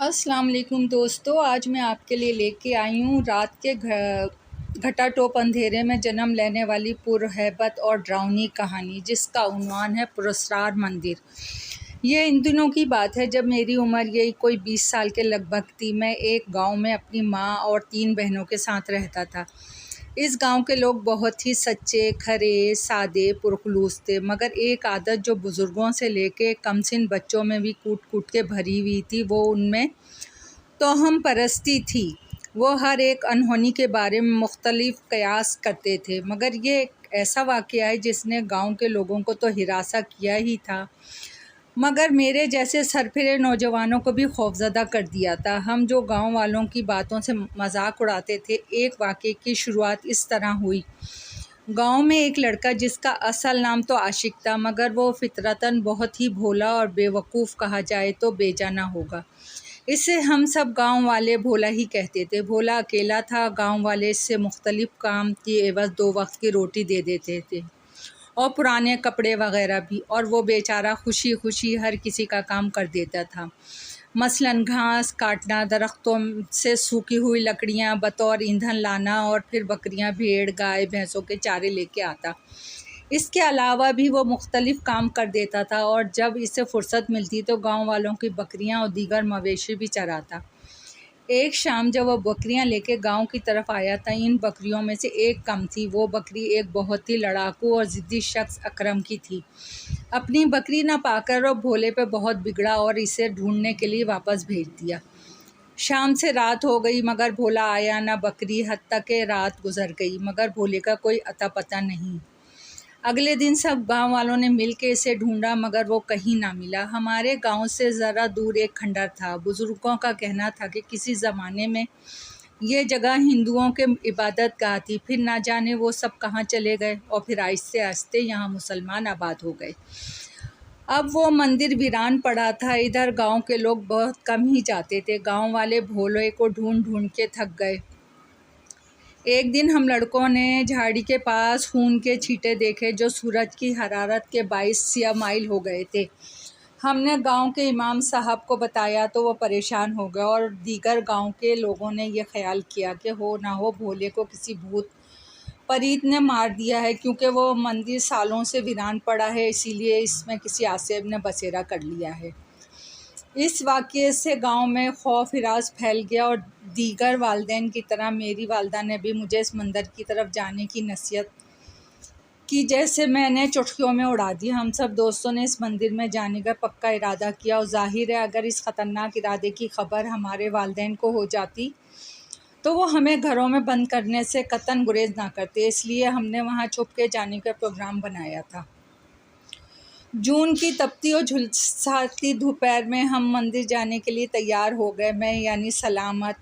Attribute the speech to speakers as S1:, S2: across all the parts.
S1: अस्सलाम वालेकुम दोस्तों, आज मैं आपके लिए लेके आई हूँ रात के घटाटोप अंधेरे में जन्म लेने वाली पुरहैबत और डरावनी कहानी, जिसका उन्वान है पुरस्कार मंदिर। ये इन दिनों की बात है जब मेरी उम्र यही कोई 20 साल के लगभग थी। मैं एक गांव में अपनी माँ और 3 बहनों के साथ रहता था। इस गांव के लोग बहुत ही सच्चे, खरे, सादे, पुरखलूस थे, मगर एक आदत जो बुज़ुर्गों से लेके कमसिन बच्चों में भी कूट-कूट के भरी हुई थी, वो उनमें तोहम परस्ती थी। वो हर एक अनहोनी के बारे में मुख्तलिफ कयास करते थे, मगर ये एक ऐसा वाक़या है जिसने गांव के लोगों को तो हिरासा किया ही था, मगर मेरे जैसे सरफिरे नौजवानों को भी खौफज़दा कर दिया था। हम जो गांव वालों की बातों से मजाक उड़ाते थे। एक वाक़ये की शुरुआत इस तरह हुई। गांव में एक लड़का, जिसका असल नाम तो आशिक था, मगर वो फितरतन बहुत ही भोला और बेवकूफ़ कहा जाए तो बेजाना होगा। इसे हम सब गांव वाले भोला ही कहते थे। भोला अकेला था। गांव वाले इससे मुख्तलिफ काम की एवज़ 2 वक्त की रोटी दे देते थे और पुराने कपड़े वगैरह भी, और वो बेचारा खुशी खुशी हर किसी का काम कर देता था। मसलन घास काटना, दरख्तों से सूखी हुई लकड़ियाँ बतौर ईंधन लाना, और फिर बकरियाँ, भेड़, गाय, भैंसों के चारे लेके आता। इसके अलावा भी वो मुख्तलिफ काम कर देता था, और जब इसे फ़ुर्सत मिलती तो गांव वालों की बकरियां और दीगर मवेशी भी चराता। एक शाम जब वह बकरियां लेके गांव की तरफ आया था, इन बकरियों में से एक कम थी। वो बकरी एक बहुत ही लड़ाकू और ज़िद्दी शख्स अकरम की थी। अपनी बकरी न पाकर वो भोले पे बहुत बिगड़ा और इसे ढूंढने के लिए वापस भेज दिया। शाम से रात हो गई, मगर भोला आया न बकरी। हत्ता के रात गुजर गई, मगर भोले का कोई अता पता नहीं। अगले दिन सब गांव वालों ने मिल के इसे ढूंढा, मगर वो कहीं ना मिला। हमारे गांव से ज़रा दूर एक खंडर था। बुज़ुर्गों का कहना था कि किसी ज़माने में ये जगह हिंदुओं के इबादत गाह थी, फिर ना जाने वो सब कहाँ चले गए, और फिर आहिस्ते आहिस्ते यहाँ मुसलमान आबाद हो गए। अब वो मंदिर वीरान पड़ा था। इधर गांव के लोग बहुत कम ही जाते थे। गांव वाले भोले को ढूंढ ढूंढ के थक गए। एक दिन हम लड़कों ने झाड़ी के पास खून के छींटे देखे, जो सूरज की हरारत के बाइस सिया माइल हो गए थे। हमने गांव के इमाम साहब को बताया तो वो परेशान हो गए, और दीगर गांव के लोगों ने ये ख्याल किया कि हो ना हो भोले को किसी भूत परीत ने मार दिया है, क्योंकि वो मंदिर सालों से वीरान पड़ा है, इसीलिए इसमें किसी आसिब ने बसेरा कर लिया है। इस वाक़ये से गांव में खौफ हिरास फैल गया, और दीगर वालिदैन की तरह मेरी वालिदा ने भी मुझे इस मंदिर की तरफ जाने की नसीहत की, जैसे मैंने चुटकियों में उड़ा दी। हम सब दोस्तों ने इस मंदिर में जाने का पक्का इरादा किया, और जाहिर है अगर इस ख़तरनाक इरादे की खबर हमारे वालिदैन को हो जाती तो वो हमें घरों में बंद करने से कतन गुरेज ना करते। इसलिए हमने वहाँ छुप के जाने का प्रोग्राम बनाया था। जून की तपती और झुलसाती दोपहर में हम मंदिर जाने के लिए तैयार हो गए। मैं यानी सलामत,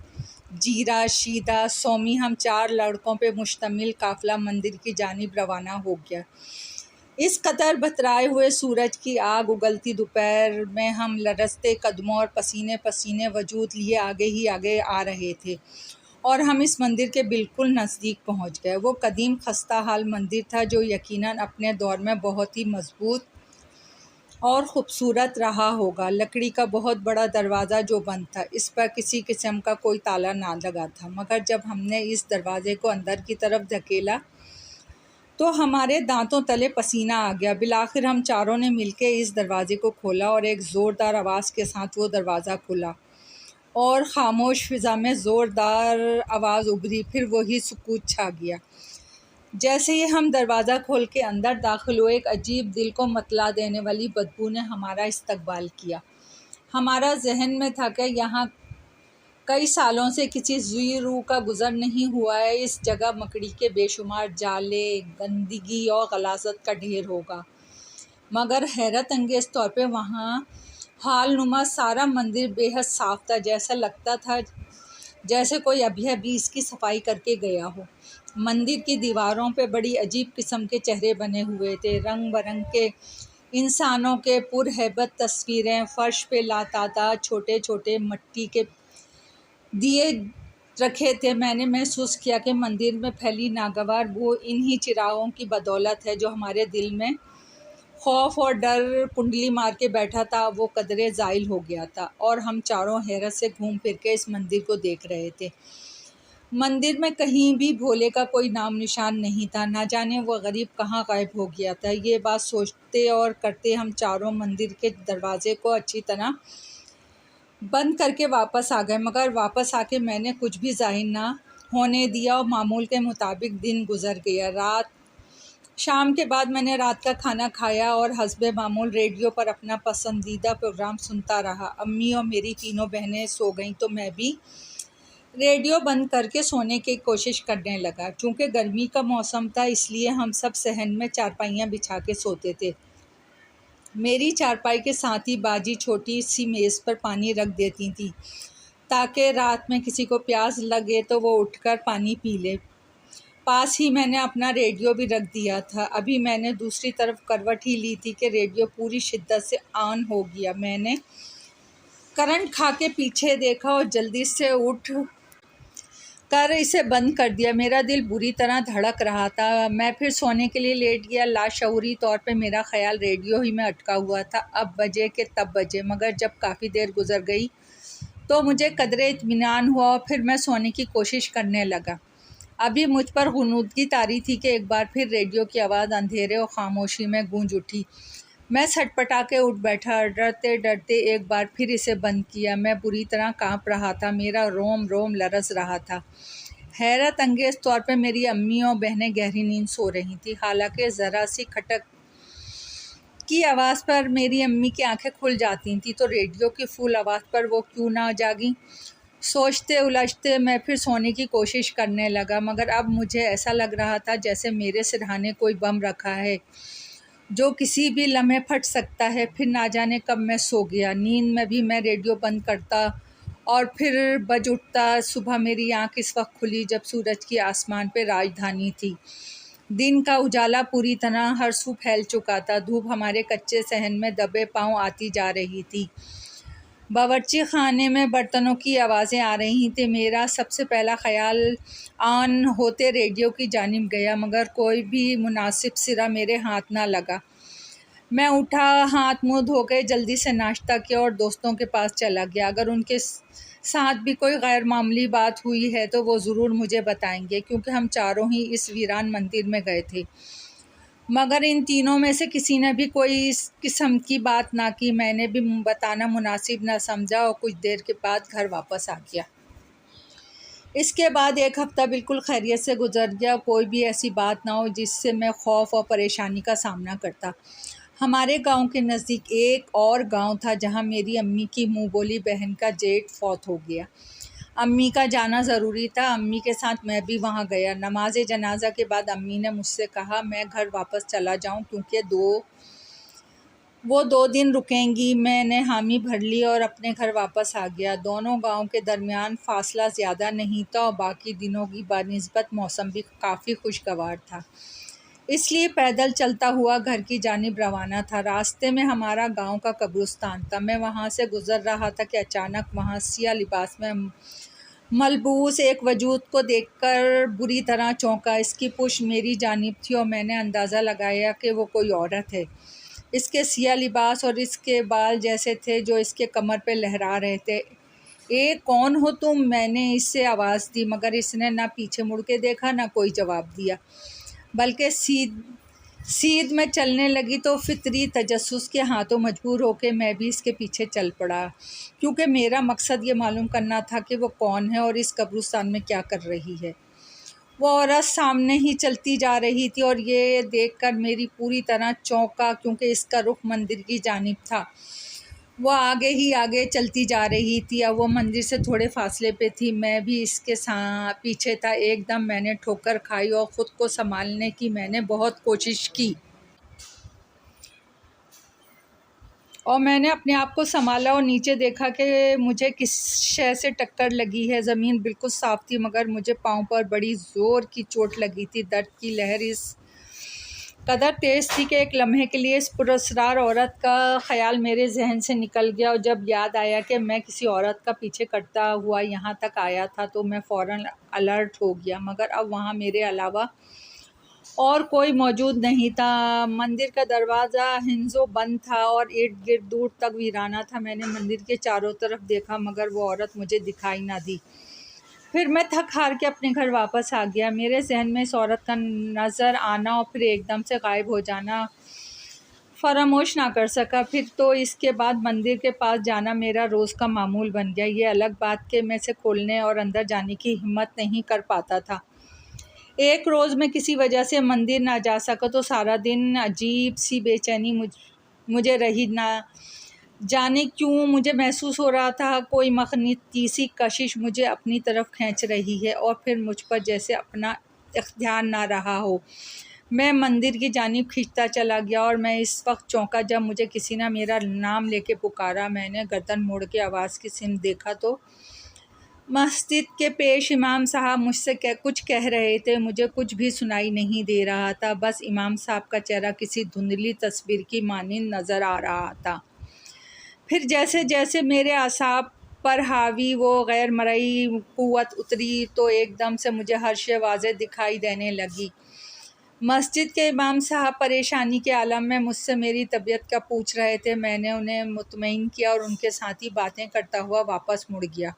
S1: जीरा, शीदा, सोमी, हम 4 लड़कों पे मुश्तमिल काफ़िला मंदिर की जानिब रवाना हो गया। इस कदर बतराए हुए सूरज की आग उगलती दोपहर में हम लरसते कदमों और पसीने पसीने वजूद लिए आगे ही आगे आ रहे थे, और हम इस मंदिर के बिल्कुल नज़दीक पहुंच गए। वो कदीम खस्ता हाल मंदिर था, जो यकीनन अपने दौर में बहुत ही मजबूत और ख़ूबसूरत रहा होगा। लकड़ी का बहुत बड़ा दरवाज़ा जो बंद था, इस पर किसी किस्म का कोई ताला ना लगा था, मगर जब हमने इस दरवाज़े को अंदर की तरफ धकेला तो हमारे दांतों तले पसीना आ गया। बिलाखिर हम चारों ने मिलकर इस दरवाज़े को खोला, और एक ज़ोरदार आवाज़ के साथ वो दरवाज़ा खुला, और ख़ामोश फ़िज़ा में ज़ोरदार आवाज़ उभरी। फिर वही सुकूत छा गया। जैसे ही हम दरवाज़ा खोल के अंदर दाखिल हुए, एक अजीब, दिल को मतला देने वाली बदबू ने हमारा इस्तकबाल किया। हमारा जहन में था कि यहाँ कई सालों से किसी ज़ी रूह का गुज़र नहीं हुआ है। इस जगह मकड़ी के बेशुमार जाले, गंदगी और गलाज़त का ढेर होगा। मगर हैरत अंगेज़ तौर पे वहाँ हाल नुमा सारा मंदिर बेहद साफ़ था। जैसा लगता था जैसे कोई अभी अभी इसकी सफाई करके गया हो। मंदिर की दीवारों पे बड़ी अजीब किस्म के चेहरे बने हुए थे। रंग बरंग के इंसानों के पुरहैबत तस्वीरें फ़र्श पे लातादाद छोटे छोटे मिट्टी के दिए रखे थे। मैंने महसूस किया कि मंदिर में फैली नागवार बू इन्हीं चिरागों की बदौलत है, जो हमारे दिल में खौफ और डर कुंडली मार के बैठा था, वो कदरे ज़ाइल हो गया था और हम चारों हैरत से घूम फिर के इस मंदिर को देख रहे थे। मंदिर में कहीं भी भोले का कोई नाम निशान नहीं था। ना जाने वो गरीब कहाँ गायब हो गया था। ये बात सोचते और करते हम चारों मंदिर के दरवाजे को अच्छी तरह बंद करके वापस आ गए, मगर वापस आके मैंने कुछ भी ज़ाहिर ना होने दिया और मामूल के मुताबिक दिन गुजर गया। शाम के बाद मैंने रात का खाना खाया और हस्बे मामूल रेडियो पर अपना पसंदीदा प्रोग्राम सुनता रहा। अम्मी और मेरी तीनों बहनें सो गईं तो मैं भी रेडियो बंद करके सोने की कोशिश करने लगा। चूँकि गर्मी का मौसम था, इसलिए हम सब सहन में चारपाइयाँ बिछा के सोते थे। मेरी चारपाई के साथ ही बाजी छोटी सी मेज़ पर पानी रख देती थी, ताकि रात में किसी को प्यास लगे तो वो उठकर पानी पी ले। पास ही मैंने अपना रेडियो भी रख दिया था। अभी मैंने दूसरी तरफ करवट ही ली थी कि रेडियो पूरी शिद्दत से ऑन हो गया। मैंने करंट खा के पीछे देखा और जल्दी से उठ कर इसे बंद कर दिया। मेरा दिल बुरी तरह धड़क रहा था। मैं फिर सोने के लिए लेट गया। लाशऊरी तौर पे मेरा ख्याल रेडियो ही में अटका हुआ था। अब बजे के तब बजे, मगर जब काफ़ी देर गुजर गई तो मुझे कदरे इत्मीनान हुआ और फिर मैं सोने की कोशिश करने लगा। अभी मुझ पर गुनूदगी तारी थी कि एक बार फिर रेडियो की आवाज़ अंधेरे और खामोशी में गूंज उठी। मैं छटपटा के उठ बैठा। डरते डरते एक बार फिर इसे बंद किया। मैं बुरी तरह काँप रहा था। मेरा रोम रोम लरस रहा था। हैरत अंगेज़ तौर पे मेरी अम्मी और बहनें गहरी नींद सो रही थी। हालांकि ज़रा सी खटक की आवाज़ पर मेरी अम्मी की आंखें खुल जाती थीं, तो रेडियो की फुल आवाज़ पर वो क्यों ना जागीं। सोचते उलझते मैं फिर सोने की कोशिश करने लगा, मगर अब मुझे ऐसा लग रहा था जैसे मेरे सिरहाने कोई बम रखा है, जो किसी भी लम्हे फट सकता है। फिर ना जाने कब मैं सो गया। नींद में भी मैं रेडियो बंद करता और फिर बज उठता। सुबह मेरी आँख इस वक्त खुली जब सूरज की आसमान पे राजधानी थी। दिन का उजाला पूरी तरह हर सू फैल चुका था। धूप हमारे कच्चे सहन में दबे पांव आती जा रही थी। बावर्ची खाने में बर्तनों की आवाज़ें आ रही थीं। मेरा सबसे पहला ख्याल ऑन होते रेडियो की जानिब गया, मगर कोई भी मुनासिब सिरा मेरे हाथ ना लगा। मैं उठा, हाथ मुँह धो के जल्दी से नाश्ता किया और दोस्तों के पास चला गया। अगर उनके साथ भी कोई गैर मामूली बात हुई है तो वो ज़रूर मुझे बताएंगे, क्योंकि हम चारों ही इस वीरान मंदिर में गए थे। मगर इन तीनों में से किसी ने भी कोई इस किस्म की बात ना की। मैंने भी बताना मुनासिब ना समझा और कुछ देर के बाद घर वापस आ गया। इसके बाद एक हफ़्ता बिल्कुल खैरियत से गुजर गया। कोई भी ऐसी बात ना हो जिससे मैं खौफ और परेशानी का सामना करता। हमारे गांव के नज़दीक एक और गांव था जहां मेरी अम्मी की मुँह बोली बहन का जेठ फौत हो गया। अम्मी का जाना ज़रूरी था। अम्मी के साथ मैं भी वहां गया। नमाज जनाजा के बाद अम्मी ने मुझसे कहा मैं घर वापस चला जाऊं, क्योंकि वो 2 दिन रुकेंगी। मैंने हामी भर ली और अपने घर वापस आ गया। दोनों गांव के दरमियान फासला ज़्यादा नहीं था और बाकी दिनों की बानिस्बत मौसम भी काफ़ी खुशगवार था, इसलिए पैदल चलता हुआ घर की जानिब रवाना था। रास्ते में हमारा गांव का कब्रिस्तान था। मैं वहां से गुजर रहा था कि अचानक वहां सियाह लिबास में मलबूस एक वजूद को देखकर बुरी तरह चौंका। इसकी पुश्त मेरी जानिब थी और मैंने अंदाज़ा लगाया कि वो कोई औरत है। इसके सियाह लिबास और इसके बाल जैसे थे जो इसके कमर पे लहरा रहे थे। कौन हो तुम? मैंने इससे आवाज़ दी, मगर इसने ना पीछे मुड़ के देखा ना कोई जवाब दिया, बल्कि सीध में चलने लगी। तो फितरी तजस्सुस के हाथों मजबूर होकर मैं भी इसके पीछे चल पड़ा, क्योंकि मेरा मकसद ये मालूम करना था कि वो कौन है और इस कब्रिस्तान में क्या कर रही है। वो औरत सामने ही चलती जा रही थी और ये देखकर मेरी पूरी तरह चौंका, क्योंकि इसका रुख मंदिर की जानिब था। वो आगे ही आगे चलती जा रही थी। अब वो मंदिर से थोड़े फासले पे थी। मैं भी इसके पीछे था। एकदम मैंने ठोकर खाई और ख़ुद को संभालने की मैंने बहुत कोशिश की और मैंने अपने आप को संभाला और नीचे देखा कि मुझे किस शय से टक्कर लगी है। ज़मीन बिल्कुल साफ़ थी, मगर मुझे पाँव पर बड़ी ज़ोर की चोट लगी थी। दर्द की लहर इस कदर तेज़ थी कि एक लम्हे के लिए इस पुरस्कार औरत का ख़याल मेरे जहन से निकल गया। और जब याद आया कि मैं किसी औरत का पीछे करता हुआ यहाँ तक आया था तो मैं फ़ौरन अलर्ट हो गया। मगर अब वहाँ मेरे अलावा और कोई मौजूद नहीं था। मंदिर का दरवाज़ा हिंजो बंद था और इर्द गिर्द दूर तक वीराना था। मैंने मंदिर के चारों तरफ देखा मगर वो औरत मुझे दिखाई ना दी। फिर मैं थक हार के अपने घर वापस आ गया। मेरे जहन में इस औरत का नज़र आना और फिर एकदम से गायब हो जाना फरामोश ना कर सका। फिर तो इसके बाद मंदिर के पास जाना मेरा रोज़ का मामूल बन गया। ये अलग बात कि मैं इसे खोलने और अंदर जाने की हिम्मत नहीं कर पाता था। एक रोज़ मैं किसी वजह से मंदिर ना जा सका तो सारा दिन अजीब सी बेचैनी मुझे रही। ना जाने क्यों मुझे महसूस हो रहा था कोई मकनातीसी कशिश मुझे अपनी तरफ खींच रही है और फिर मुझ पर जैसे अपना इख्तियार ना रहा हो। मैं मंदिर की जानिब खींचता चला गया और मैं इस वक्त चौंका जब मुझे किसी ने मेरा नाम लेके पुकारा। मैंने गर्दन मोड़ के आवाज़ की सिमत देखा तो मस्जिद के पेश इमाम साहब मुझसे कुछ कह रहे थे। मुझे कुछ भी सुनाई नहीं दे रहा था, बस इमाम साहब का चेहरा किसी धुंधली तस्वीर की मानिंद नज़र आ रहा था। फिर जैसे जैसे मेरे असाब पर हावी वो गैर मरई क़ुव्वत उतरी तो एकदम से मुझे हर शे वाज़े दिखाई देने लगी। मस्जिद के इमाम साहब परेशानी के आलम में मुझसे मेरी तबीयत का पूछ रहे थे। मैंने उन्हें मुतमईन किया और उनके साथ ही बातें करता हुआ वापस मुड़ गया।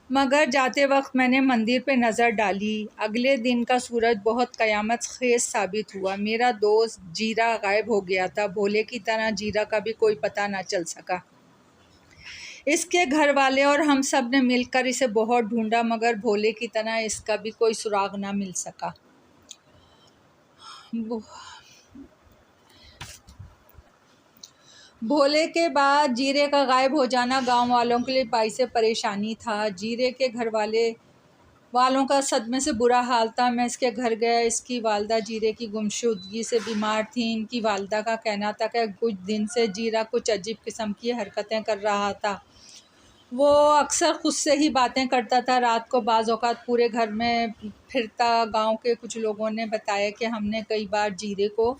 S1: मगर जाते वक्त मैंने मंदिर पे नज़र डाली। अगले दिन का सूरज बहुत क़यामत ख़ेज़ साबित हुआ। मेरा दोस्त जीरा गायब हो गया था। भोले की तरह जीरा का भी कोई पता ना चल सका। इसके घर वाले और हम सब ने मिलकर इसे बहुत ढूंढा मगर भोले की तरह इसका भी कोई सुराग ना मिल सका। भोले के बाद जीरे का गायब हो जाना गांव वालों के लिए बाइस परेशानी था। जीरे के घर वालों का सदमे से बुरा हाल था। मैं इसके घर गया। इसकी वालदा जीरे की गुमशुदगी से बीमार थी। इनकी वालदा का कहना था कि कुछ दिन से जीरा कुछ अजीब किस्म की हरकतें कर रहा था। वो अक्सर खुद से ही बातें करता था। रात को बाज़ औक़ात पूरे घर में फिरता। गांव के कुछ लोगों ने बताया कि हमने कई बार जीरे को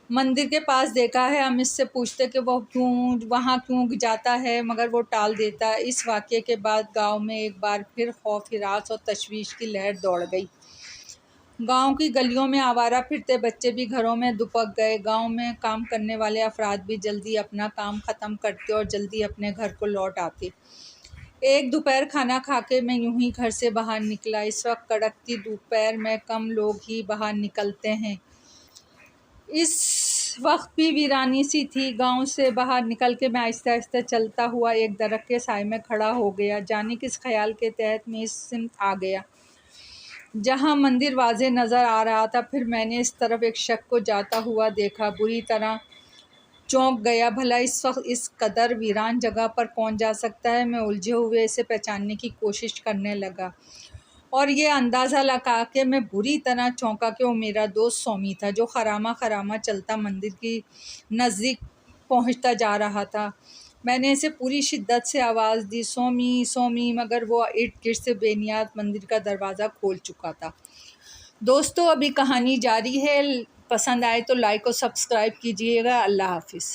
S1: मंदिर के पास देखा है। हम इससे पूछते कि वो वहाँ क्यों जाता है मगर वो टाल देता। इस वाक़ये के बाद गांव में एक बार फिर खौफ, हिरास और तशवीश की लहर दौड़ गई। गांव की गलियों में आवारा फिरते बच्चे भी घरों में दुपक गए। गांव में काम करने वाले अफराद भी जल्दी अपना काम ख़त्म करते और जल्दी अपने घर को लौट आते। एक दोपहर खाना खा के मैं यूं ही घर से बाहर निकला। इस वक्त कड़कती दोपहर में कम लोग ही बाहर निकलते हैं। इस वक्त भी वीरानी सी थी। गांव से बाहर निकल के मैं आहिस्ता आहिस्ता चलता हुआ एक दरख्त के साए में खड़ा हो गया। जाने किस ख्याल के तहत मैं इस सिमत आ गया जहां मंदिर वाज़े नज़र आ रहा था। फिर मैंने इस तरफ एक शख्स को जाता हुआ देखा। बुरी तरह चौंक गया। भला इस वक्त इस कदर वीरान जगह पर कौन जा सकता है। मैं उलझे हुए इसे पहचानने की कोशिश करने लगा और ये अंदाज़ा लगा कि मैं बुरी तरह चौंका कि वो मेरा दोस्त सोमी था जो खरामा खरामा चलता मंदिर की नज़दीक पहुंचता जा रहा था। मैंने इसे पूरी शिद्दत से आवाज़ दी, सोमी सोमी, मगर वो इर्द गिर्द से बेनियाद मंदिर का दरवाज़ा खोल चुका था। दोस्तों, अभी कहानी जारी है। पसंद आए तो लाइक और सब्सक्राइब कीजिएगा। अल्लाह हाफिज़।